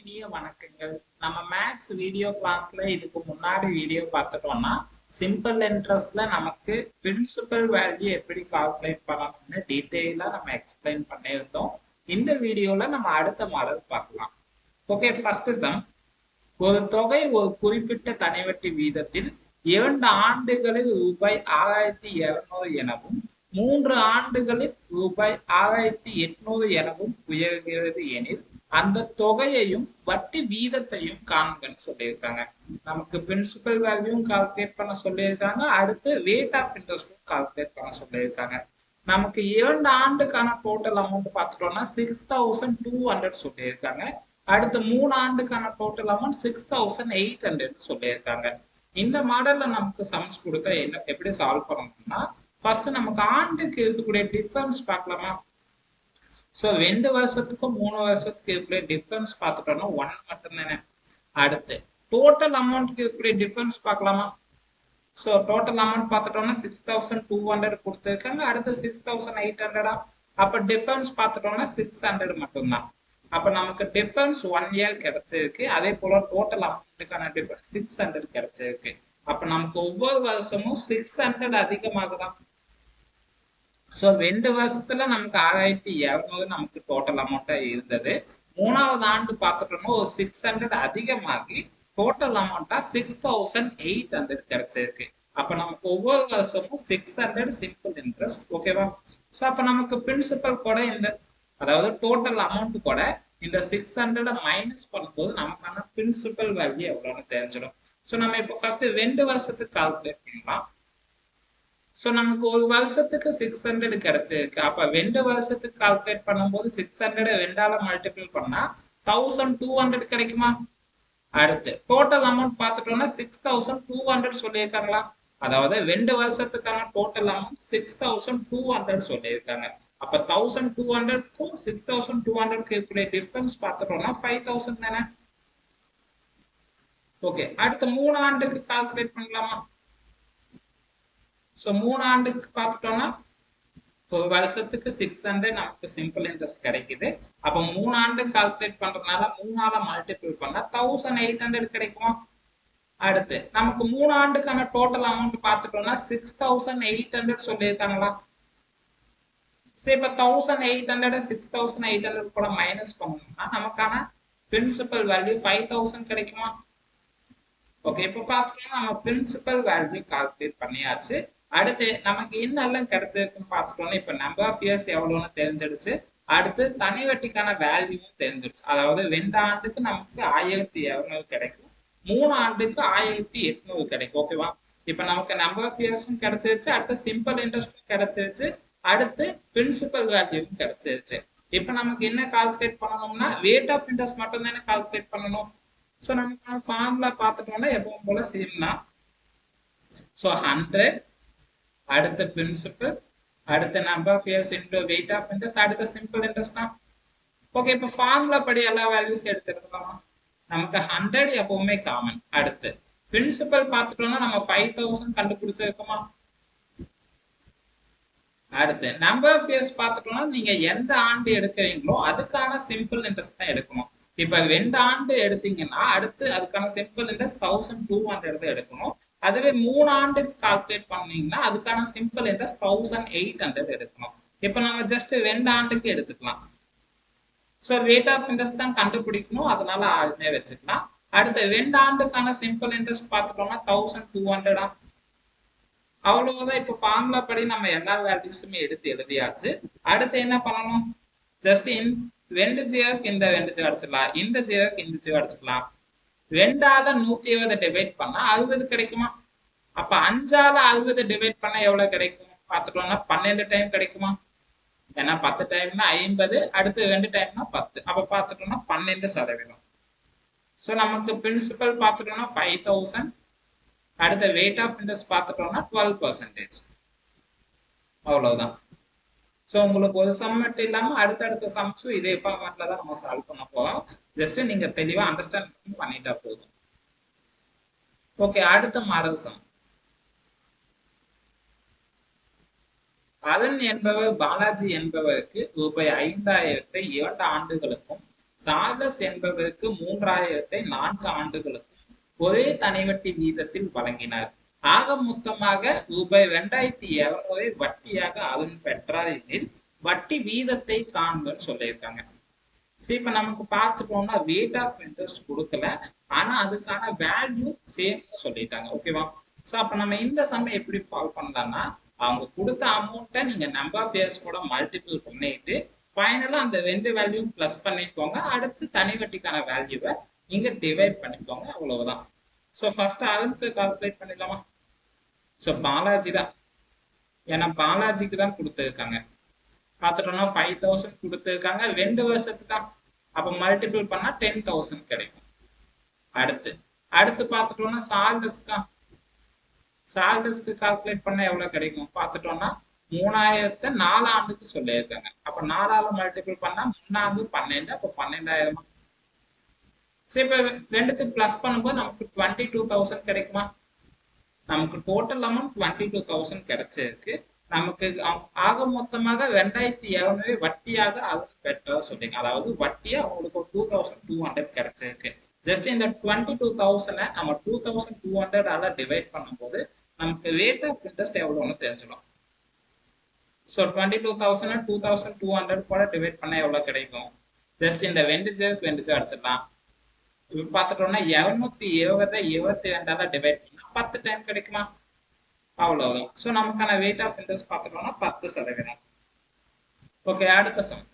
இனிய வணக்கங்கள். நம்ம மேக்ஸ் வீடியோ கிளாஸ்ல இதுக்கு முன்னாடி வீடியோ பார்த்துட்டோம்னா சிம்பிள் இன்ட்ரெஸ்ட்ல நமக்கு பிரின்சிபல் வேல்யூ எப்படி கால்குலேட் பண்ணணும்னு டீட்டெயிலா நம்ம எக்ஸ்பிளைன் பண்ணியிருந்தோம். இந்த வீடியோல நம்ம அடுத்த மாடல் பார்க்கலாம். Okay, first sum. ஒரு தொகை ஒரு குறிப்பிட்ட தனிவட்டி வீதத்தில் 2 ஆண்டுகளில் ரூபாய் 6200 எனவும் 3 ஆண்டுகளில் ரூபாய் 6800 எனவும் உயர்கிறது எனில் அந்த தொகையையும் வட்டி வீதத்தையும் காண்கன்னு சொல்லியிருக்காங்க. நமக்கு பிரின்சிபல் வேல்யூவும் கால்குலேட் பண்ண சொல்லியிருக்காங்க, அடுத்து ரேட் ஆஃப் இன்ட்ரெஸ்டும் கால்குலேட் பண்ண சொல்லியிருக்காங்க. நமக்கு 2 ஆண்டுக்கான டோட்டல் அமௌண்ட் பார்த்துட்டோம்னா 6200 சொல்லியிருக்காங்க. அடுத்து 3 ஆண்டுக்கான டோட்டல் அமௌண்ட் 6800 சொல்லியிருக்காங்க. இந்த மாடல்ல நமக்கு சம்ஸ் கொடுத்தா என்ன எப்படி சால்வ் பண்ணணும்னா, ஃபர்ஸ்ட் நமக்கு ஆண்டுக்கு இருக்கக்கூடிய டிஃபரன்ஸ் பார்க்கலாமா. சோ 2 வருஷத்துக்கும் 3 வருஷத்துக்கு இருக்கக்கூடிய டிஃபரன்ஸ் பார்த்துட்டோம்னா 1 மட்டும் தானே. அடுத்து டோட்டல் அமௌண்ட்க்கு இருக்கக்கூடிய டிஃபரன்ஸ் பார்க்கலாமா. சோ டோட்டல் அமௌண்ட் பார்த்துட்டோம்னா 6200 கொடுத்துருக்காங்க, அடுத்து 6800. அப்ப டிஃபரன்ஸ் பார்த்துட்டோம்னா 600 மட்டும்தான். அப்ப நமக்கு டிஃபரன்ஸ் 1 இயர் கிடைச்சிருக்கு. அதே போல டோட்டல் அமௌண்ட்டுக்கான டிஃபரன்ஸ் 600 கிடைச்சிருக்கு. அப்ப நமக்கு ஒவ்வொரு வருஷமும் 600 அதிகமாகுதான். சோ 2 வருஷத்துல நமக்கு 6200 நமக்கு டோட்டல் அமௌண்டா இருந்தது. 3வது ஆண்டு பார்த்துட்டோம்னா ஒரு 600 அதிகமாகி டோட்டல் அமௌண்டா 6800 கிடைச்சிருக்கு. அப்ப நமக்கு ஒவ்வொரு வருஷமும் 600 சிம்பிள் இன்ட்ரெஸ்ட். ஓகேவா. சோ அப்ப நமக்கு பிரின்சிபல் கூட இந்த அதாவது டோட்டல் அமௌண்ட் கூட இந்த 600 மைனஸ் பண்ணும்போது நமக்கான பிரின்சிபல் வேல்யூ எவ்வளவுன்னு தெரிஞ்சிடும். சோ நம்ம இப்போ ஃபர்ஸ்ட் 2 வருஷத்துக்கு கால்குலேட் பண்ணலாம். சோ நமக்கு ஒரு வருஷத்துக்கு 600 கிடைச்சிருக்கு. அப்ப 2 வருஷத்துக்கு கால்குலேட் பண்ணும்போது 600 2ஆல மல்டிபிள் பண்ணா 1200 கிடைக்குமா. அடுத்து டோட்டல் அமௌண்ட் பார்த்துட்டோம்னா 6200 சொல்லியிருக்காங்களா. அதாவது 2 வருஷத்துக்கான டோட்டல் அமௌண்ட் 6200 சொல்லியிருக்காங்க. அப்ப 1200க்கும் 6200க்கு இருக்கிற டிஃபரன்ஸ் பார்த்துட்டோம்னா 5000 தானே. ஓகே, அடுத்து 3 ஆண்டுக்கு கால்குலேட் பண்ணலாமா. சோ 3 ஆண்டுக்கு பார்த்துட்டோம்னா ஒரு வருஷத்துக்கு 600 நமக்கு சிம்பிள் இன்ட்ரெஸ்ட் கிடைக்குது. அப்ப 3 ஆண்டு கால்குலேட் பண்றதுனால 3ஆல மல்டிபிள் பண்ணா 1800 கிடைக்குமா. அடுத்து நமக்கு 3 ஆண்டுக்கான டோட்டல் அமௌண்ட் பார்த்துட்டோம்னா 6800 சொல்லியிருக்காங்களா. சரி, இப்ப 1800 6800 கூட மைனஸ் பண்ணோம்னா நமக்கான பிரின்சிபல் வேல்யூ 5000 கிடைக்குமா. ஓகே, இப்ப பார்த்துட்டோம்னா நம்ம பிரின்சிபல் வேல்யூ கால்குலேட் பண்ணியாச்சு. அடுத்து நமக்கு என்னெல்லாம் கிடைச்சிருக்குன்னு பார்த்துட்டோம்னா இப்ப நம்பர் ஆஃப் இயர்ஸ் எவ்வளவுன்னு தெரிஞ்சிடுச்சு. அடுத்து தனி வட்டிக்கான வேல்யூவும் தெரிஞ்சிடுச்சு. அதாவது 2 ஆண்டுக்கு நமக்கு 1200 கிடைக்கும், 3 ஆண்டுக்கு 1800 கிடைக்கும். ஓகேவா. இப்ப நமக்கு நம்பர் ஆஃப் இயர்ஸும் கிடைச்சிருச்சு, அடுத்து சிம்பிள் இன்ட்ரெஸ்டும் கிடைச்சிருச்சு, அடுத்து பிரின்சிபல் வேல்யூவும் கிடைச்சிருச்சு. இப்ப நமக்கு என்ன கால்குலேட் பண்ணணும்னா ரேட் ஆஃப் இன்ட்ரெஸ்ட் மட்டும் தானே கால்குலேட் பண்ணணும். சோ நமக்கான ஃபார்முலா பார்த்துட்டோம்னா எப்பவும் போல சேம் தான். சோ 100 அடுத்த பிரின்சிபல், அடுத்த number of years into rate of interest, அடுத்த சிம்பிள் இன்ட்ரெஸ்ட் தான். ஓகே, இப்ப ஃபார்முலா படி எல்லா வேல்யூஸ் எடுத்துக்கலாம். நமக்கு 100 எப்பவுமே காமன். அடுத்து பிரின்சிபல் பார்த்துட்டோம்னா நம்ம 5000 கண்டுபிடிச்சிருக்கோமா. அடுத்து நம்பர் ஆஃப் இயர்ஸ் பார்த்துட்டோம்னா நீங்க எந்த ஆண்டு எடுக்கிறீங்களோ அதுக்கான சிம்பிள் இன்ட்ரெஸ்ட் தான் எடுக்கணும். இப்ப 2 ஆண்டு எடுத்தீங்கன்னா அடுத்து அதுக்கான சிம்பிள் இன்ட்ரெஸ்ட் 1200 எடுக்கணும். அதுவே 3 ஆண்டுக்கு கால்குலேட் பண்ணீங்கன்னா அதுக்கான சிம்பிள் இன்ட்ரெஸ்ட் 1800 எடுக்கணும். இப்ப நம்ம ஜஸ்ட் 2 ஆண்டுக்கு எடுத்துக்கலாம். சோ ரேட் ஆஃப் இன்ட்ரெஸ்ட் தான் கண்டுபிடிக்கணும், அதனால ஆளுமே வச்சுக்கலாம். அடுத்து 2 ஆண்டுக்கான சிம்பிள் இன்ட்ரெஸ்ட் பார்த்துட்டோம்னா 1200. அவ்வளவுதான். இப்ப ஃபார்முலா படி நம்ம எல்லா வேல்யூஸுமே எடுத்து எழுதியாச்சு. அடுத்து என்ன பண்ணணும், ஜஸ்ட் 2 ஜீரோக்கு இந்த 2 ஜீரோ அடிச்சிடலாம், இந்த ஜீரோக்கு இந்த ஜீரோ அடிச்சுக்கலாம். 2ஆல 120 டிவைட் பண்ணா 60 கிடைக்குமா. அப்ப 5ஆல 60 டிவைட் பண்ணா எவ்வளவு கிடைக்கும் பார்த்துட்டோம்னா 12 டைம் கிடைக்குமா. ஏன்னா 10 டைம்னா 50, அடுத்து 2 டைம்னா 10. அப்ப பார்த்துட்டோம்னா 12%. சோ நமக்கு பிரின்சிபல் பார்த்துட்டோம்னா 5000, அடுத்த ரேட் ஆஃப் இன்ட்ரெஸ்ட் பார்த்துட்டோம்னா 12%. அவ்வளவுதான். சோ உங்களுக்கு ஒரு சம் மட்டும் இல்லாம அடுத்தடுத்த சம்ஸும் இதே ஃபார்மேட்ல தான் நம்ம சால்வ் பண்ண போறோம். ஜஸ்ட் நீங்க தெளிவா அண்டர்ஸ்டாண்ட் பண்ணிட்டா போதும். ஓகே, அடுத்த மாடல் சம். அதன் என்பவர் பாலாஜி என்பவருக்கு ரூபாய் 5000 2 ஆண்டுகளுக்கும் சார்லஸ் என்பவருக்கு 3000 4 ஆண்டுகளுக்கும் ஒரே தனிவட்டி வீதத்தில் வழங்கினார். ஆக மொத்தமாக ரூபாய் 2700 வட்டியாக அதன் பெற்றார் எனில் வட்டி வீதத்தை காண்பன்னு சொல்லியிருக்காங்க. சரி, இப்ப நமக்கு பார்த்துட்டோம்னா ரேட் ஆஃப் இன்ட்ரெஸ்ட் கொடுக்கல, ஆனா அதுக்கான வேல்யூ சேம்னு சொல்லிட்டாங்க. ஓகேவா? ஸோ அப்ப நம்ம இந்த சம் எப்படி சால்வ் பண்ணலாம்னா, அவங்க கொடுத்த அமௌண்ட்டை நீங்க நம்பர் ஆஃப் இயர்ஸ் கூட மல்டிபிள் பண்ணிட்டு ஃபைனலா அந்த ரெண்டு வேல்யூ பிளஸ் பண்ணிக்கோங்க. அடுத்து தனி வட்டிக்கான வேல்யூவை நீங்க டிவைட் பண்ணிக்கோங்க. அவ்வளவுதான். ஸோ ஃபர்ஸ்ட் அதுக்கு கால்குலேட் பண்ணிடலாமா? ஸோ பாலாஜி தான், ஏன்னா பாலாஜிக்கு தான் கொடுத்துருக்காங்க. பார்த்துட்டோம்னா 5000 கொடுத்துருக்காங்க, 2 வருஷத்துக்கு தான். அப்ப மல்டிபிள் பண்ணா 10,000 கிடைக்கும். அடுத்து பார்த்துட்டோம்னா சார்லஸ்க்கு கால்குலேட் பண்ண எவ்வளவு கிடைக்கும் பார்த்துட்டோம்னா 3000 4 ஆண்டுக்கு சொல்லியிருக்காங்க. அப்ப 4ஆல மல்டிபிள் பண்ணா 3 12, அப்ப 12,000. சரி, இப்ப ரெண்டுத்துக்கு பிளஸ் பண்ணும்போது நமக்கு 22,000 கிடைக்குமா? நமக்கு டோட்டல் அமௌண்ட் 22,000 கிடைச்சிருக்கு. நமக்கு ஆக மொத்தமாக 2700 வட்டியாக அது பெற்றா சொல்றீங்க. அதாவது வட்டியா அவங்களுக்கு 2200 கிடைச்சிருக்கு. ஜஸ்ட் இந்த 22,000 நம்ம 2200 டிவைட் பண்ணும்போது நமக்கு ரேட் ஆஃப் இன்ட்ரெஸ்ட் எவ்வளவுன்னு தெரிஞ்சிடும். ஸோ 22,000 2200 கூட டிவைட் பண்ண எவ்வளவு கிடைக்கும்? ஜஸ்ட் இந்த 2 அடிச்சிடலாம். இப்ப பார்த்துட்டோம்னா 220 22 டிவைட் பண்ணா 10 டைம் கிடைக்குமா? அவ்வளவுதான். ஸோ நமக்கான ரேட் ஆஃப் இன்ட்ரெஸ்ட் பார்த்துட்டோம்னா 10%. ஓகே, அடுத்த சம்.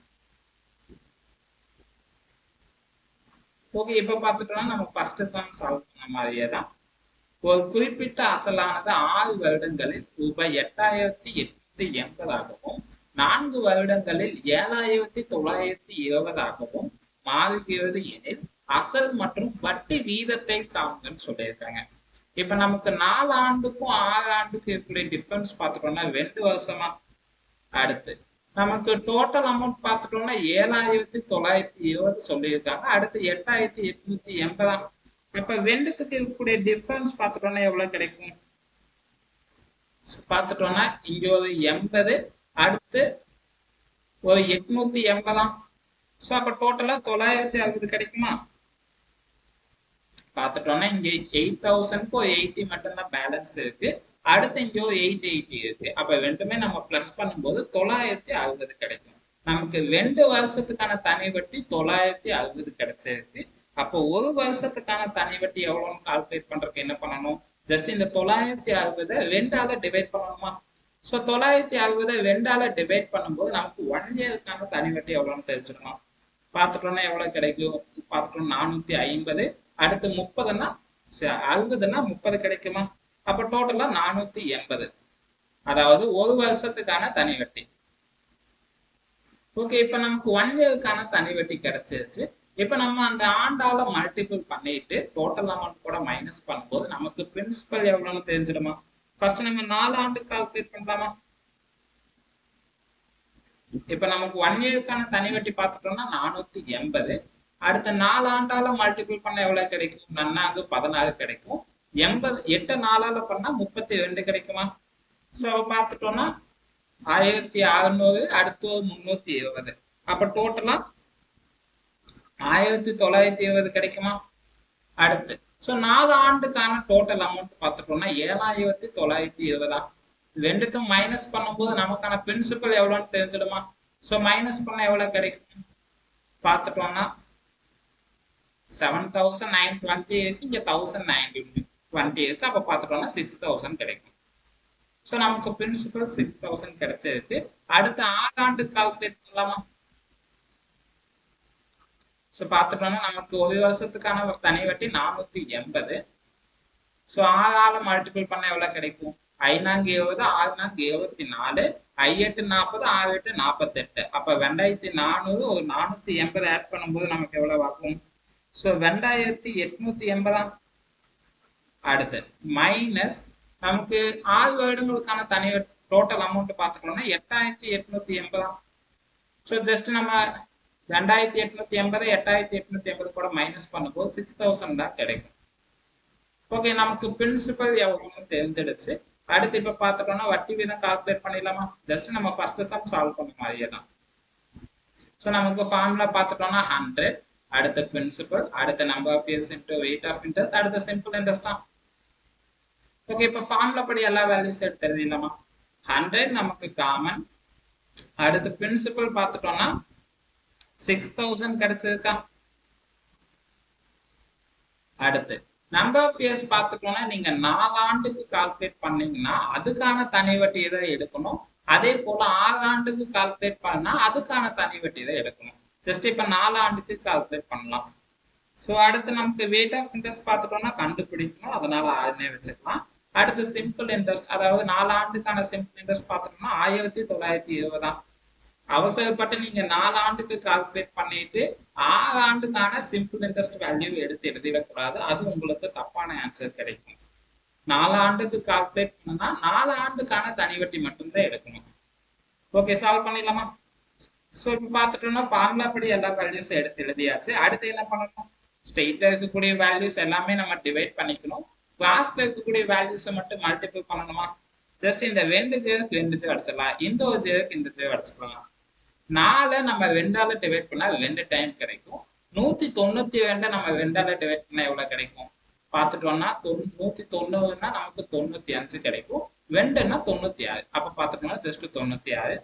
ஓகே, இப்ப பார்த்துட்டோம்னா நம்ம ஃபர்ஸ்ட் சம் சால்வ் பண்ண மாதிரியே தான். ஒரு குறிப்பிட்ட அசலானது 6 வருடங்களில் ரூபாய் 8,880 4 வருடங்களில் 7,920 மாறுகிறது எனில் அசல் மற்றும் வட்டி வீதத்தை காண்கன்னு சொல்லியிருக்காங்க. இப்ப நமக்கு 4 ஆண்டுக்கும் 6 ஆண்டுக்கும் இருக்கிற டிஃபரன்ஸ் பார்த்துட்டோம்னா 2 வருஷமா. அடுத்து நமக்கு டோட்டல் அமௌண்ட் பார்த்துட்டோம்னா 7,920 சொல்லியிருக்காங்க. அடுத்து 8,880. இப்ப ரெண்டுத்துக்கு இருக்கக்கூடிய டிஃபரன்ஸ் பார்த்துட்டோம்னா எவ்வளவு கிடைக்கும் பார்த்துட்டோம்னா இங்க ஒரு 80, அடுத்து ஒரு 880. ஸோ அப்ப டோட்டலா 960 கிடைக்குமா? பார்த்துட்டோம்னா இங்க 8,000 80 மட்டும்தான் பேலன்ஸ் இருக்கு. அடுத்து இங்க 880 இருக்கு. அப்ப ரெண்டுமே நம்ம பிளஸ் பண்ணும்போது 960 கிடைக்கும். நமக்கு 2 வருஷத்துக்கான தனி வட்டி 960 கிடைச்சிருக்கு. அப்போ ஒரு வருஷத்துக்கான தனி வட்டி எவ்வளவுன்னு கால்குலேட் பண்றதுக்கு என்ன பண்ணணும்? ஜஸ்ட் இந்த 960 2ஆல டிவைட் பண்ணணுமா? ஸோ 960 2ஆல டிவைட் பண்ணும்போது நமக்கு 1 இயருக்கான தனி வட்டி எவ்வளவுன்னு தெரிஞ்சுக்கணும். பார்த்துட்டோம்னா எவ்வளவு கிடைக்கும்? பார்த்துட்டோம் 450. அடுத்து 30ன்னா 60ன்னா 30 கிடைக்குமா? அப்ப டோட்டலா 480. அதாவது ஒரு வருஷத்துக்கான தனி வட்டி. ஓகே, இப்ப நமக்கு 1 இயருக்கான தனி வட்டி கிடைச்சிருச்சு. இப்ப நம்ம அந்த ஆண்டால மல்டிபிள் பண்ணிட்டு டோட்டல் அமௌண்ட் கூட மைனஸ் பண்ணும்போது நமக்கு பிரின்சிபல் எவ்வளவுன்னு தெரிஞ்சிடுமா? ஃபர்ஸ்ட் நம்ம 4 ஆண்டு கால்குலேட் பண்ணலாமா? இப்ப நமக்கு 1 இயருக்கான தனி வட்டி பார்த்துட்டோம்னா 480. அடுத்த 4 ஆண்டால மல்டிபிள் பண்ண எவ்வளவு கிடைக்கும்? 16 கிடைக்கும். 8 4ஆல பண்ணா 32 கிடைக்குமா? ஸோ பார்த்துட்டோம்னா 1600, அடுத்து 320. அப்ப டோட்டலா 1920 கிடைக்குமா? அடுத்து ஸோ 4 ஆண்டுக்கான டோட்டல் அமௌண்ட் பார்த்துட்டோம்னா 7,920. ரெண்டுத்தும் மைனஸ் பண்ணும்போது நமக்கான பிரின்சிபல் எவ்வளோன்னு தெரிஞ்சிடுமா? ஸோ மைனஸ் பண்ண எவ்வளவு கிடைக்கும் பார்த்துட்டோம்னா 7,920 இருக்கு, இங்க 1,920 இருக்கு. அப்ப பார்த்துட்டோம்னா 6,000 கிடைக்கும். ஸோ நமக்கு பிரின்சிபல் 6,000 கிடைச்சிருக்கு. அடுத்து 6 ஆண்டு கால்குலேட் பண்ணலாமா? ஸோ பார்த்துட்டோம்னா நமக்கு ஒரு வருஷத்துக்கான தனி வட்டி 480. ஸோ 6ஆல மல்டிபிள் பண்ண எவ்வளவு கிடைக்கும்? 5,20, 6,24, 5,8 40, 6,8 48. அப்ப 2,400 ஒரு 480 ஆட் பண்ணும்போது நமக்கு எவ்வளவு ஆகும்? ஸோ 2,880. அடுத்து மைனஸ் நமக்கு 6 வருடங்களுக்கான தனி டோட்டல் அமௌண்ட் பார்த்துக்கணும்னா 8,880. ஸோ ஜஸ்ட் நம்ம 2,880 8,880 கூட மைனஸ் பண்ணும்போது 6,000 தான் கிடைக்கும். ஓகே, நமக்கு பிரின்சிபல் எவ்வளவுன்னு தெரிஞ்சிடுச்சு. அடுத்து இப்ப பார்த்துட்டோம்னா வட்டி வீதம் கால்குலேட் பண்ணிடலாமா? ஜஸ்ட் நம்ம ஃபர்ஸ்ட் சம் சால்வ் பண்ண மாதிரியே தான். ஸோ நமக்கு ஃபார்முலா பார்த்துட்டோம்னா 100. அடுத்த பிரின்சிபல், அடுத்த number of years into rate of interest, அடுத்த சிம்பிள் இன்ட்ரெஸ்ட் தான். ஓகே, இப்போ ஃபார்முலா படி எல்லா வேல்யூஸ் எடுத்து எழுதிடலாமா? 100 நமக்கு காமன். அடுத்து பிரின்சிபல் பார்த்துட்டோம்னா 6000 கிடைச்சிருக்கா? அடுத்து நம்பர் ஆஃப் இயர்ஸ் பார்த்துட்டோம்னா நீங்க 4 ஆண்டுக்கு கால்குலேட் பண்ணீங்கன்னா அதுக்கான தனி வட்டி தான் எடுக்கணும். அதே போல 6 ஆண்டுக்கு கால்குலேட் பண்ணா அதுக்கான தனி வட்டி தான் எடுக்கணும். ஜஸ்ட் இப்ப 4 ஆண்டுக்கு கால்குலேட் பண்ணலாம். ஸோ அடுத்து நமக்கு ரேட் ஆஃப் இன்ட்ரெஸ்ட் பார்த்துட்டோம்னா கண்டுபிடிக்கணும், அதனால 6னே வச்சுக்கலாம். அடுத்து சிம்பிள் இன்ட்ரெஸ்ட், அதாவது 4 ஆண்டுக்கான சிம்பிள் இன்ட்ரெஸ்ட் பார்த்துட்டோம்னா 1920 தான். அவசரப்பட்டு நீங்க 4 ஆண்டுக்கு கால்குலேட் பண்ணிட்டு 6 ஆண்டுக்கான சிம்பிள் இன்ட்ரெஸ்ட் வேல்யூ எடுத்து எழுதிடக்கூடாது. அது உங்களுக்கு தப்பான ஆன்சர் கிடைக்கும். 4 ஆண்டுக்கு கால்குலேட் பண்ணா 4 ஆண்டுக்கான தனி வட்டி மட்டும்தான் எடுக்கணும். ஓகே, சால்வ் பண்ணிடலாமா? ஸோ இப்போ பார்த்துட்டோம்னா ஃபார்முலா படி எல்லா வேல்யூஸும் எடுத்து எழுதியாச்சு. அடுத்து என்ன பண்ணணும்? ஸ்ட்ரெயிட்டா இருக்கக்கூடிய வேல்யூஸ் எல்லாமே நம்ம டிவைட் பண்ணிக்கணும். கிளாஸ்ல இருக்கக்கூடிய வேல்யூஸை மட்டும் மல்டிபிள் பண்ணணுமா? ஜஸ்ட் இந்த 2 ஜேருக்கு 2 ஜே அடிச்சிடலாம், இந்த ஒரு ஜேருக்கு இந்த ஜே அடிச்சிடலாம். 4 நம்ம 2ஆல டிவைட் பண்ணா 2 டைம் கிடைக்கும். 192 நம்ம 2ஆல டிவைட் பண்ணா எவ்வளவு கிடைக்கும் பார்த்துட்டோம்னா 190னா நமக்கு 95 கிடைக்கும். 2ன்னா 96. அப்ப பார்த்துட்டோம்னா ஜஸ்ட் 96.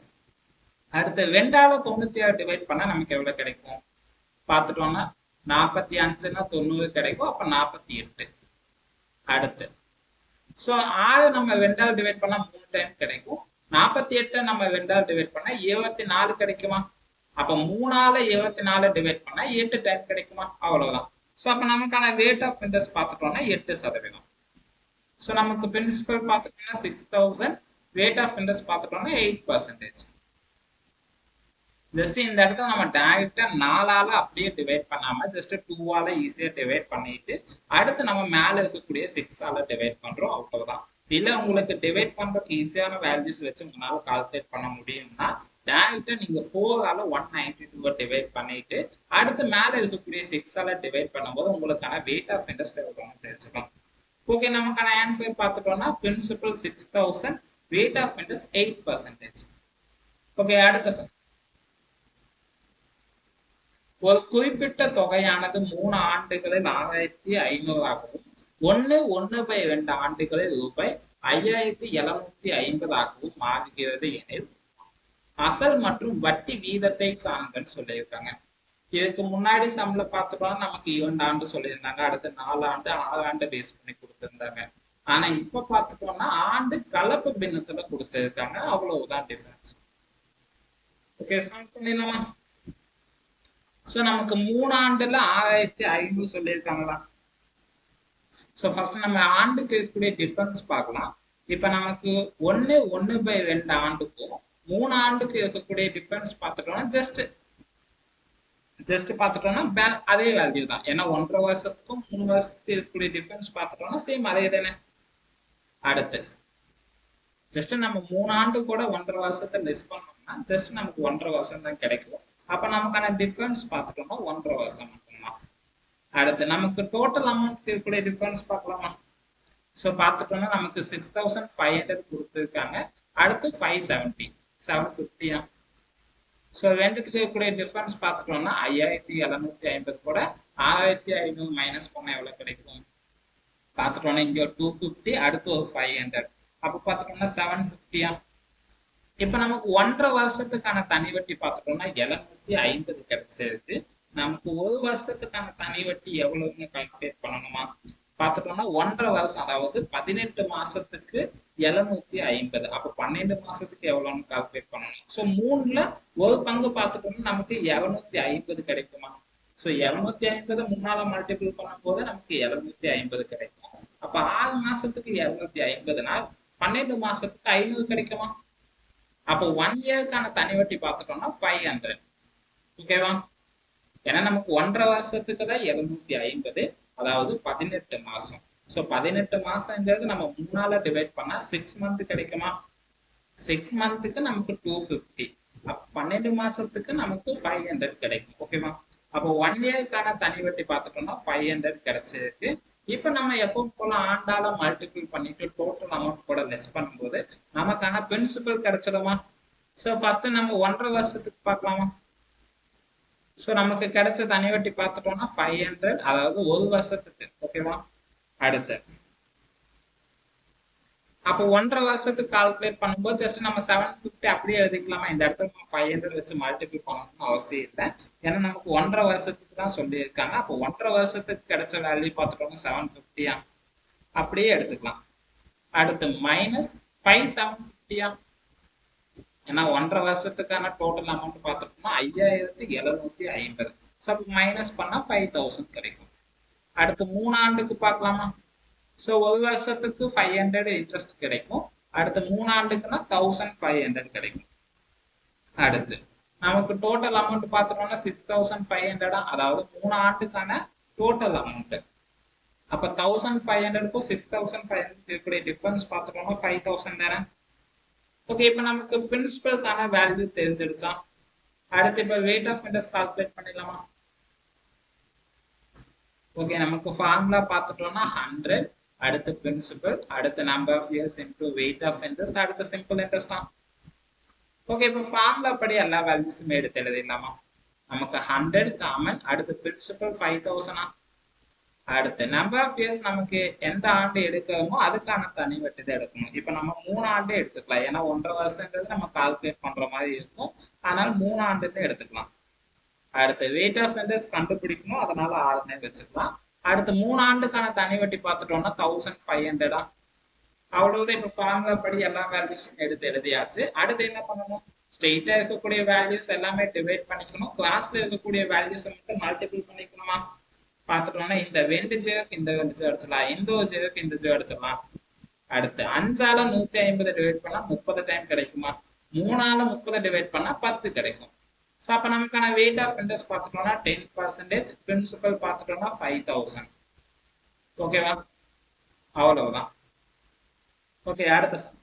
அடுத்து 2ஆல 96 டிவைட் பண்ணா நமக்கு எவ்வளவு கிடைக்கும் பார்த்துட்டோம்னா 45ன்னா 90 கிடைக்கும். அப்ப 48. அடுத்து சோ 6 நம்ம 2ஆல டிவைட் பண்ணா 3 டைம் கிடைக்கும். 48 நம்ம 2ஆல டிவைட் பண்ணா 24 கிடைக்குமா? அப்ப 3ஆல 24 டிவைட் பண்ணா 8 டைம் கிடைக்குமா? அவ்வளவுதான். சோ அப்ப நமக்கான ரேட் ஆஃப் இன்ட்ரெஸ்ட் பார்த்துட்டோம்னா 8%. சோ நமக்கு பிரின்சிபல் பார்த்துட்டோம்னா 6000, ரேட் ஆஃப் இன்ட்ரெஸ்ட் பார்த்துட்டோம்னா 8%. ஜஸ்ட் இந்த இடத்துல நம்ம டைரக்டா 4ஆல அப்படியே டிவைட் பண்ணாம ஜஸ்ட் 2ஆல ஈஸியா டிவைட் பண்ணிட்டு அடுத்து நம்ம மேல இருக்கக்கூடிய 6ஆல டிவைட் பண்றோம், அவ்வளவுதான். இல்ல உங்களுக்கு டிவைட் பண்றதுக்கு ஈஸியான வேல்யூஸ் வச்சு உங்களால கால்குலேட் பண்ண முடியும்னா டைரக்டா நீங்க 4ஆல 192 டிவைட் பண்ணிட்டு அடுத்து மேல இருக்கக்கூடிய 6ஆல டிவைட் பண்ணும்போது உங்களுக்கான ரேட் ஆஃப் இன்ட்ரெஸ்ட் எவ்வளவுன்னு தெரிஞ்சுக்கலாம். ஓகே, நமக்கான ஆன்சர் பார்த்துட்டோம்னா principal 6000, rate of interest 8%. Okay, அடுத்த சம். ஒரு குறிப்பிட்ட தொகையானது 3 ஆண்டுகளில் 6500 ஆகவும் 1/2 ஆண்டுகளில் ரூபாய் 5750 ஆகவும் மாறுகிறது எனில் அசல் மற்றும் வட்டி வீதத்தை காண்கன்னு சொல்லியிருக்காங்க. இதுக்கு முன்னாடி சம்ல பார்த்துட்டோம்னா நமக்கு 2 ஆண்டு சொல்லியிருந்தாங்க, அடுத்து 4 ஆண்டு 6 ஆண்டு பேஸ் பண்ணி கொடுத்திருந்தாங்க. ஆனா இப்ப பார்த்துட்டோம்னா ஆண்டு கலப்பு பின்னத்துல கொடுத்திருக்காங்க, அவ்வளவுதான் டிஃபரன்ஸ். ஓகே, சால்வ் பண்ணிடலாமா? சோ நமக்கு 3 ஆண்டுல 6500 சொல்லியிருக்காங்களா? சோ ஃபர்ஸ்ட் நம்ம ஆண்டுக்கு இருக்கக்கூடிய டிஃபரன்ஸ் பார்க்கலாம். இப்ப நமக்கு 1/2 ஆண்டுக்கும் 3 ஆண்டுக்கு இருக்கக்கூடிய டிஃபரன்ஸ் பார்த்துட்டோம்னா ஜஸ்ட் பார்த்துட்டோம்னா அதே வேல்யூ தான். ஏன்னா 1.5 வருஷத்துக்கும் 3 வருஷத்துக்கு இருக்கக்கூடிய டிஃபரன்ஸ் பார்த்துட்டோம்னா சேம் அதே தானே. அடுத்து ஜஸ்ட் நம்ம 3 ஆண்டு கூட 1.5 வருஷத்தை லெஸ் பண்ணோம்னா ஜஸ்ட் நமக்கு 1.5 வருஷம் தான் கிடைக்கும். அப்ப நமக்கான டிஃபரன்ஸ் பார்த்துட்டோம்னா 1.5 வருஷம் மட்டும்தான். அடுத்து நமக்கு டோட்டல் அமௌண்ட் இருக்கக்கூடிய டிஃபரன்ஸ் பார்க்கலாமா? ஸோ பார்த்துட்டோம்னா நமக்கு 6500 கொடுத்துருக்காங்க, அடுத்து 570, 750. ஸோ ரெண்டுத்துக்கு இருக்கக்கூடிய டிஃபரன்ஸ் பார்த்துட்டோம்னா 5750 கூட 6500 மைனஸ் பண்ண எவ்வளவு கிடைக்கும் பார்த்துட்டோம்னா இங்க ஒரு 250, அடுத்து ஒரு 500, அப்ப பார்த்துட்டோம்னா 750. இப்ப நமக்கு 1.5 வருஷத்துக்கான தனி வட்டி பார்த்துட்டோம்னா 750 கிடைச்சிருக்கு. நமக்கு 1 வருஷத்துக்கான தனி வட்டி எவ்வளவுன்னு கால்குலேட் பண்ணணுமா பார்த்துட்டோம்னா 1.5 வருஷம், அதாவது 18 மாசத்துக்கு 750. அப்ப 12 மாசத்துக்கு எவ்வளவுன்னு கால்குலேட் பண்ணணும். சோ 3ல ஒரு பங்கு பார்த்துட்டோம்னா நமக்கு 750 கிடைக்குமா? சோ 750 3ஆல மல்டிபிள் பண்ணும் போது நமக்கு 750 கிடைக்கும். அப்ப 6 மாசத்துக்கு 750னா 12 மாசத்துக்கு 500 கிடைக்குமா? அப்போ 1 இயருக்கான தனி வட்டி பார்த்துட்டோம்னா 500. ஓகேவா? ஏன்னா நமக்கு 1.5 வருஷத்துக்கு தான் 750, அதாவது 18 மாசம். சோ 18 மாசங்கிறது நம்ம 3ஆல டிவைட் பண்ணா 6 மந்த் கிடைக்குமா? 6 மந்த்துக்கு நமக்கு 250. அப்ப 12 மாசத்துக்கு நமக்கு 500 கிடைக்கும். ஓகேவா? அப்போ 1 இயருக்கான தனி வட்டி பார்த்துட்டோம்னா 500 கிடைச்சிருக்கு. இப்ப நம்ம எப்பவும் போல ஆண்டால மல்டிபிள் பண்ணிட்டு டோட்டல் அமௌண்ட் கூட லெஸ் பண்ணும்போது நமக்கான பிரின்சிபல் கிடைச்சிடுமா? சோ ஃபர்ஸ்ட் நம்ம 1.5 வருஷத்துக்கு பார்க்கலாமா? ஸோ நமக்கு கிடைச்ச தனி வட்டி பார்த்துட்டோம்னா 500, அதாவது ஒரு வருஷத்துக்கு. ஓகேவா? அடுத்து அப்போ 1.5 வருஷத்துக்கு கால்குலேட் பண்ணும்போது ஜஸ்ட் நம்ம 750 அப்படியே எழுதிக்கலாமா? இந்த இடத்துல நம்ம 500 வச்சு மல்டிபிள் பண்ணணும்னு அவசியம் இல்லை. ஏன்னா நமக்கு 1.5 வருஷத்துக்கு தான் சொல்லியிருக்காங்க. அப்போ 1.5 வருஷத்துக்கு கிடைச்ச வேல்யூ பார்த்துட்டோம்னா 750 அப்படியே எடுத்துக்கலாம். அடுத்து மைனஸ் 5,750. ஏன்னா 1.5 வருஷத்துக்கான டோட்டல் அமௌண்ட் பார்த்துட்டோம்னா 5,750. ஸோ அப்போ மைனஸ் பண்ணா 5,000 கிடைக்கும். அடுத்து 3 ஆண்டுக்கு பார்க்கலாமா? ஸோ ஒரு வருஷத்துக்கு 500 இன்ட்ரெஸ்ட் கிடைக்கும். அடுத்து 3 ஆண்டுக்குன்னா 1,500 கிடைக்கும். அடுத்து நமக்கு டோட்டல் அமௌண்ட் பார்த்துட்டோம்னா 6,500, அதாவது 3 ஆண்டுக்கான டோட்டல் அமௌண்ட். அப்ப 1,500க்கும் 6,500 இருக்கக்கூடிய டிஃபரன்ஸ் பார்த்துட்டோம்னா 5,000 தானே. ஓகே, இப்போ நமக்கு பிரின்சிபலுக்கான வேல்யூ தெரிஞ்சிருச்சா? அடுத்து இப்போ வெயிட் ஆஃப் இன்ட்ரெஸ்ட் கால்குலேட் பண்ணிடலாமா? ஓகே, நமக்கு ஃபார்முலா பார்த்துட்டோம்னா 100, அடுத்து பிரின்சிபல், அடுத்து number of years into rate of interest, அடுத்து சிம்பிள் இன்ட்ரெஸ்ட் தான். ஓகே, இப்போ ஃபார்முலா படி எல்லா வேல்யூஸுமே எடுத்து எழுதிடலாமா? நமக்கு 100 காமன், அடுத்து பிரின்சிபல் 5,000, அடுத்து நம்பர் ஆஃப் இயர்ஸ் நமக்கு எந்த ஆண்டு எடுக்கிறோமோ அதுக்கான தனி வட்டி தான் எடுக்கணும். இப்போ நம்ம 3 ஆண்டு எடுத்துக்கலாம், ஏன்னா 1.5 வருஷங்கிறது நம்ம கால்குலேட் பண்ற மாதிரி இருக்கும். அதனால 3 ஆண்டு எடுத்துக்கலாம். அடுத்து வெயிட் ஆஃப் இன்ட்ரெஸ்ட் கண்டுபிடிக்கணும், அதனால 6 வச்சுக்கலாம். அடுத்து 3 ஆண்டுக்கான தனி வட்டி பார்த்துட்டோம்னா 1,500. அவ்வளவுதான். இப்போ ஃபார்முலா படி எல்லா வேல்யூஸும் எடுத்து எழுதியாச்சு. அடுத்து என்ன பண்ணணும்? ஸ்ட்ரெயிட்டா இருக்கக்கூடிய வேல்யூஸ் எல்லாமே டிவைட் பண்ணிக்கணும். கிளாஸ்ல இருக்கக்கூடிய வேல்யூஸை மட்டும் மல்டிபிள் பண்ணிக்கணுமா? பார்த்துட்டோம்னா இந்த 2 ஜீரோக்கு இந்த 2 ஜீரோ அடிச்சிடலாம், இந்த ஒரு ஜீரோக்கு இந்த ஜீரோ அடிச்சிடலாம். அடுத்து 5ஆல 150 டிவைட் பண்ணா 30 டைம் கிடைக்குமா? 3ஆல 30 டிவைட் பண்ணா 10 கிடைக்கும். ஸோ அப்போ நமக்கான வெயிட் ஆஃப் இன்ட்ரெஸ்ட் பார்த்துட்டோம்னா 10%, பிரின்சிபல் பார்த்துட்டோம்னா 5,000. ஓகேவா? அவ்வளவுதான். ஓகே, அடுத்த சம்.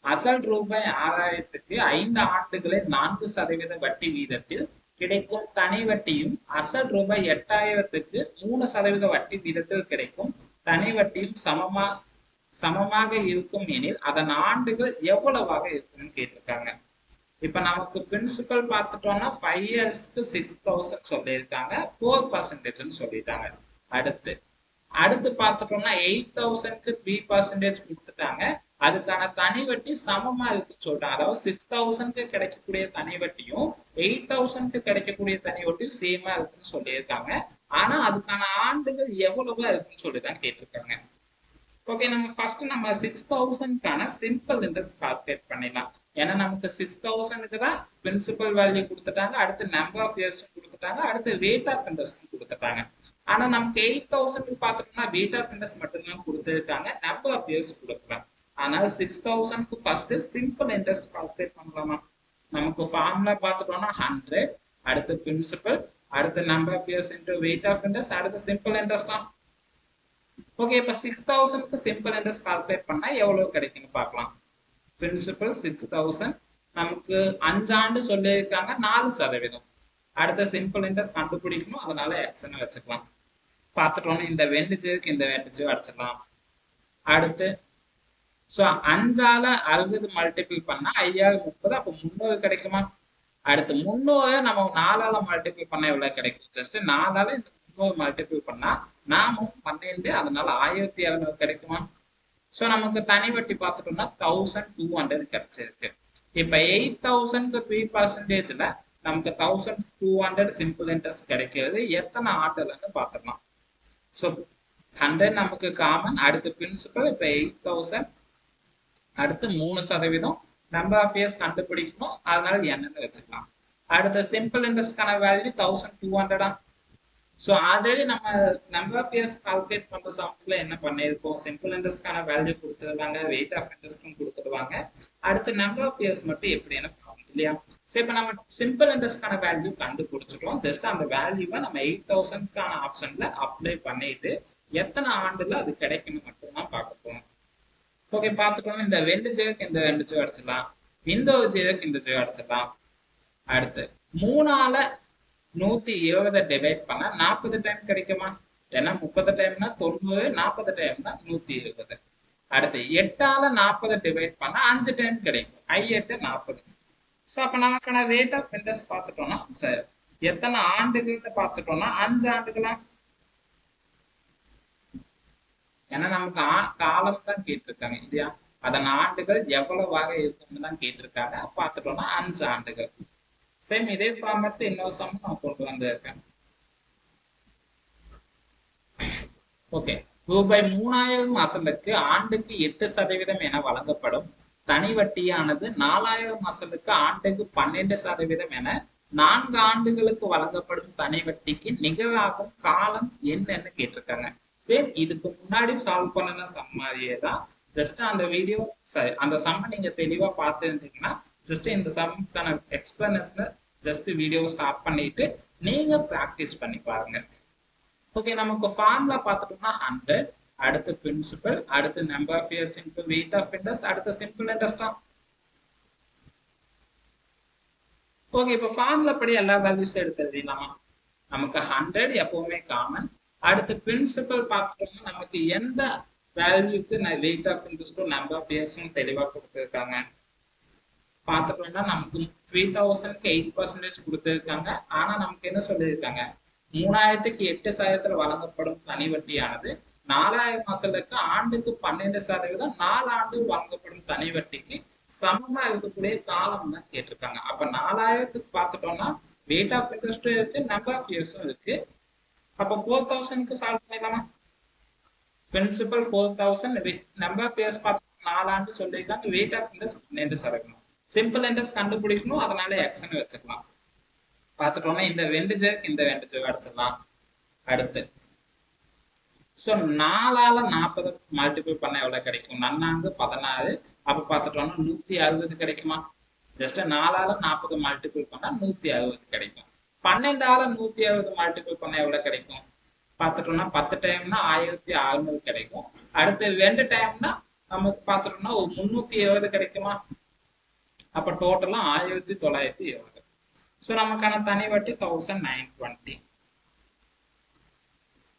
அசல் ரூபாய் 6,000க்கு 5 ஆண்டுகளில் 4% வட்டி வீதத்தில் கிடைக்கும் தனி வட்டியும், அசல் ரூபாய் 8,000க்கு 3% வட்டி வீதத்தில் கிடைக்கும் தனி வட்டியும் சமமாக இருக்கும் எனில் அதன் ஆண்டுகள் எவ்வளவாக இருக்கும்னு கேட்டிருக்காங்க. இப்ப நமக்கு பிரின்சிபல் பார்த்துட்டோம்னா 5 இயர்ஸ்க்கு 6,000 சொல்லியிருக்காங்க, 4% சொல்லிட்டாங்க. அடுத்து பார்த்துட்டோம்னா 8,000க்கு 3% கொடுத்துட்டாங்க, அதுக்கான தனி வட்டி சமமா இருக்குன்னு சொல்லிட்டாங்க. அதாவது 6,000க்கு கிடைக்கக்கூடிய தனி வட்டியும் 8,000க்கு கிடைக்கக்கூடிய தனி வட்டியும் சேமா இருக்குன்னு சொல்லியிருக்காங்க. ஆனா அதுக்கான ஆண்டுகள் எவ்வளவா இருக்குன்னு சொல்லிதான் கேட்டிருக்காங்க. ஓகே, நம்ம ஃபர்ஸ்ட் நம்ம 6,000க்கான சிம்பிள் இன்ட்ரெஸ்ட் கால்குலேட் பண்ணிடலாம். ஏன்னா நமக்கு 6,000க்கு தான் பிரின்சிபல் வேல்யூ கொடுத்துட்டாங்க, அடுத்து நம்பர் ஆஃப் இயர்ஸ் கொடுத்துட்டாங்க, அடுத்து வெயிட் ஆஃப் இன்ட்ரெஸ்ட் கொடுத்துட்டாங்க. ஆனா நமக்கு 8,000க்கு பார்த்துட்டோம்னா வெயிட் ஆஃப் இன்ட்ரெஸ்ட் மட்டும்தான் கொடுத்துருக்காங்க, நம்பர் ஆஃப் இயர்ஸ் கொடுக்கலாம். அதனால 6,000க்கு ஃபர்ஸ்ட் சிம்பிள் இன்ட்ரெஸ்ட் கால்குலேட் பண்ணலாமா? நமக்கு ஃபார்முலா பார்த்துட்டோம்னா 100, அடுத்து பிரின்சிபல், அடுத்து number of years into rate of interest, அடுத்து சிம்பிள் இன்ட்ரெஸ்ட் தான். ஓகே, இப்போ 6,000க்கு சிம்பிள் இன்ட்ரெஸ்ட் கால்குலேட் பண்ணா எவ்வளவு கிடைக்குன்னு பார்க்கலாம். பிரின்சிபல் 6,000, நமக்கு 5 ஆண்டு சொல்லியிருக்காங்க, 4%. அடுத்த சிம்பிள் இன்ட்ரெஸ்ட் கண்டுபிடிக்கணும், அதனால எக்ஸ்ன்னு வச்சுக்கலாம். பார்த்துட்டோம்னா இந்த 2 ஜீரோக்கு இந்த 2 ஜீரோ அடிச்சிடலாம். அடுத்து 5ஆல 60 மல்டிபிள் பண்ணா 5,030, அப்போ 300 கிடைக்குமா? அடுத்து 300 நம்ம 4ஆல மல்டிபிள் பண்ணா எவ்வளவு கிடைக்கும்? ஜஸ்ட் 4ஆல இந்த 300 மல்டிபிள் பண்ணா நாமும் 12, அதனால 1,700 கிடைக்குமா? ஸோ நமக்கு தனி வட்டி பார்த்துட்டோம்னா 1,200 கிடைச்சிருக்கு. இப்ப 8,000க்கு 3%ல நமக்கு 1,200 சிம்பிள் இன்ட்ரெஸ்ட் கிடைக்கிறது எத்தனை ஆண்டுலன்னு பார்த்துக்கலாம். ஸோ 100 நமக்கு காமன், அடுத்து பிரின்சிபல், இப்ப 8,000, அடுத்து 3%, நம்பர் ஆஃப் இயர்ஸ் கண்டுபிடிக்கணும், அதனால என்னன்னு வச்சுக்கலாம். அடுத்த சிம்பிள் இன்ட்ரெஸ்ட்கான வேல்யூ 1,200. ஸோ ஆல்ரெடி நம்ம நம்பர் ஆஃப் இயர்ஸ் கால்குலேட் பண்ற சம்ஸ்ல என்ன பண்ணியிருக்கோம்? சிம்பிள் இன்ட்ரெஸ்ட்கான வேல்யூ கொடுத்துருவாங்க, வெயிட் ஆஃப் இன்ட்ரெஸ்டும் கொடுத்துருவாங்க, அடுத்து நம்பர் ஆஃப் இயர்ஸ் மட்டும் எப்படின்னு பார்க்கணும் இல்லையா? ஸோ இப்போ நம்ம சிம்பிள் இன்ட்ரெஸ்ட்கான வேல்யூ கண்டுபிடிச்சிட்டோம். ஜஸ்ட் அந்த வேல்யூவை நம்ம 8,000க்கான ஆப்ஷன்ல அப்ளை பண்ணிட்டு எத்தனை ஆண்டுல அது கிடைக்குன்னு மட்டும்தான் பார்க்க போறோம். ஓகே, பார்த்துக்கோங்க. இந்த 2 ஜீரோக்கு இந்த 2 ஜீரோ அடிச்சிடலாம், இந்த ஒரு ஜீரோக்கு இந்த ஜீரோ அடிச்சிடலாம். அடுத்து 3ஆல 120 டிவைட் பண்ணா 40 டைம் கிடைக்குமா? ஏன்னா 30 டைம்னா 90, 40 டைம்னா 120. அடுத்து 8ஆல 40 டிவைட் பண்ணா 5 டைம் கிடைக்கும், 8 40. ஸோ அப்ப நமக்கான ரேட் ஆஃப் இன்ட்ரெஸ்ட் பார்த்துட்டோம்னா சரி எத்தனை ஆண்டுகள்னு பார்த்துட்டோம்னா 5 ஆண்டுகளா? ஏன்னா நமக்கு காலம் தான் கேட்டிருக்காங்க இல்லையா? அதன் ஆண்டுகள் எவ்வளவாக இருக்கும்னு தான் கேட்டிருக்காங்க. பார்த்துட்டோம்னா 5 ஆண்டுகள். சேம் இதே ஃபார்மேட் இன்னொரு சம் நான் கொண்டு வந்திருக்கேன். ஓகே, ரூபாய் 3000 அசலுக்கு ஆண்டுக்கு 8% என வழங்கப்படும் தனி வட்டியானது 4000 அசலுக்கு ஆண்டுக்கு 12% என 4 ஆண்டுகளுக்கு வழங்கப்படும் தனி வட்டிக்கு நிகராகும் காலம் என்னன்னு கேட்டிருக்காங்க. சேம் இதுக்கு முன்னாடி சால்வ் பண்ணின சம் மாதிரியே தான். ஜஸ்ட் அந்த வீடியோ அந்த சம்ம நீங்க தெளிவா பார்த்துருந்தீங்கன்னா ஜஸ்ட் இந்த சம்க்கான எக்ஸ்பிளனேஷனை ஜஸ்ட் வீடியோ ஸ்டாப் பண்ணிட்டு நீங்க பிராக்டிஸ் பண்ணி பாருங்க. ஓகே, நமக்கு ஃபார்முலா பார்த்துட்டோம்னா 100, அடுத்து பிரின்சிபல், அடுத்து number of years into rate of interest, அடுத்து சிம்பிள் இன்ட்ரெஸ்ட் தான். ஓகே, இப்போ ஃபார்முலா படி எல்லா வேல்யூஸும் எடுத்து எழுதிடலாமா? நமக்கு 100 எப்பவுமே காமன். அடுத்து பிரின்சிபல் பார்த்துட்டோம்னா நமக்கு எந்த வேல்யூக்கு ரேட் ஆஃப் இன்ட்ரெஸ்டும் நம்பர் ஆஃப் இயர்ஸும் தெளிவாக கொடுத்துருக்காங்க. பார்த்துட்டோம்னா நமக்கு 3000க்கு 8% கொடுத்துருக்காங்க. ஆனா நமக்கு என்ன சொல்லியிருக்காங்க, 3000க்கு 8% வழங்கப்படும் தனி வட்டியானது 4000 அசலுக்கு ஆண்டுக்கு 12%, 4 ஆண்டு வழங்கப்படும் தனி வட்டிக்கு சமமா இருக்கக்கூடிய காலம் தான் கேட்டிருக்காங்க. அப்ப 4000க்கு பார்த்துட்டோம்னா ரேட் ஆஃப் இன்ட்ரெஸ்டும் இருக்கு, நம்பர் ஆஃப் இயர்ஸும் இருக்கு. அப்ப 4000க்கு சால்வ் பண்ணிடலாமா? பிரின்சிபல் 4000, நம்பர் ஆஃப் இயர்ஸ் பார்த்து 4 ஆண்டு சொல்லியிருக்காங்க, rate of interest 12%. Simple interest கண்டுபிடிக்கணும், அதனால எக்ஸ்ன்னு வச்சுக்கலாம். பார்த்துட்டோம்னா இந்த 2 ஜெருக்கு இந்த 2 ஜெருக்கு அடிச்சிடலாம். அடுத்து ஸோ 4ஆல 40 மல்டிபிள் பண்ண எவ்வளவு கிடைக்கும்? 4 16. அப்ப பார்த்துட்டோம்னா 160 கிடைக்குமா? ஜஸ்ட் 4ஆல 40 மல்டிபிள் பண்ணா 160 கிடைக்கும். 12ஆல 160 மல்டிபிள் பண்ண எவ்வளவு கிடைக்கும்? பார்த்துட்டோம்னா 10 டைம்னா 1600 கிடைக்கும். அடுத்து 2 டைம்னா நமக்கு பார்த்துட்டோம்னா ஒரு 320 கிடைக்குமா? அப்ப டோட்டலா 1920. ஸோ நமக்கான தனி வட்டி 1920.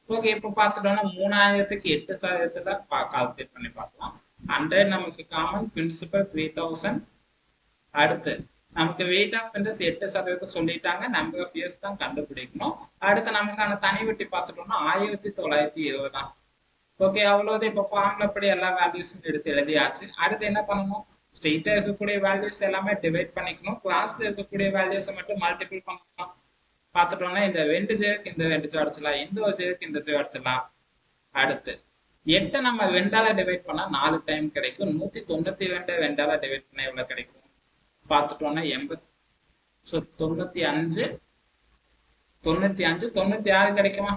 ஓகே, இப்போ பார்த்துட்டோம்னா 3000க்கு 8% கால்குலேட் பண்ணி பார்க்கலாம். 100 நமக்கு காமன், பிரின்சிபல் 3000. அடுத்து நமக்கு ரேட் ஆஃப் இன்ட்ரெஸ்ட் 8% சொல்லிட்டாங்க, நம்பர் ஆஃப் இயர்ஸ் தான் கண்டுபிடிக்கணும். அடுத்து நமக்கான தனி வட்டி பார்த்துட்டோம்னா 1920 தான். ஓகே, அவ்வளோதான். இப்போ ஃபார்முலா படி எல்லா வேல்யூஸும் எடுத்து எழுதியாச்சு. அடுத்து என்ன பண்ணணும்? ஸ்ட்ரெயிட்டா இருக்கக்கூடிய வேல்யூஸ் எல்லாமே டிவைட் பண்ணிக்கணும். கிளாஸ்ல இருக்கக்கூடிய வேல்யூஸை மட்டும் மல்டிபிள் பண்ணணும். பார்த்துட்டோம்னா இந்த 2 ஜெருக்கு இந்த 2 ஜெ அடிச்சிடலாம், இந்த ஒரு ஜெருக்கு இந்த ஜெ அடிச்சிடலாம். அடுத்து 8 நம்ம 2ஆல டிவைட் பண்ணா 4 டைம் கிடைக்கும். 192 2ஆல டிவைட் பண்ணா எவ்வளவு கிடைக்கும்? பார்த்துட்டோம்னா 80. ஸோ 95 95 96 கிடைக்குமா?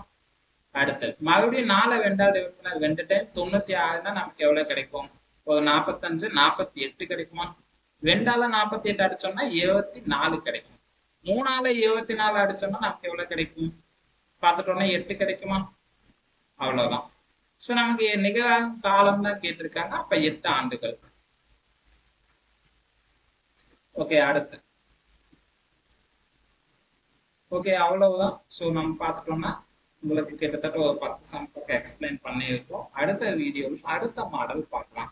அடுத்து மறுபடியும் 4 2ஆல டிவைட் பண்ணா 2 டைம் 96னா நமக்கு எவ்வளவு கிடைக்கும்? ஒரு 45 48 கிடைக்குமா? 2ஆல 48 அடிச்சோம்னா 74 கிடைக்கும். 3ஆல 24 அடிச்சோம்னா நமக்கு எவ்வளவு கிடைக்கும்? பார்த்துட்டோம்னா 8 கிடைக்குமா? அவ்வளவுதான். ஸோ நமக்கு நிகரான காலம் தான் கேட்டிருக்காங்க. அப்ப 8 ஆண்டுகள். ஓகே, அடுத்து ஓகே அவ்வளவுதான். ஸோ நம்ம பார்த்துட்டோம்னா உங்களுக்கு கிட்டத்தட்ட ஒரு 10 சம் எக்ஸ்பிளைன் பண்ணியிருக்கோம். அடுத்த வீடியோவில் அடுத்த மாடல் பார்க்கலாம்.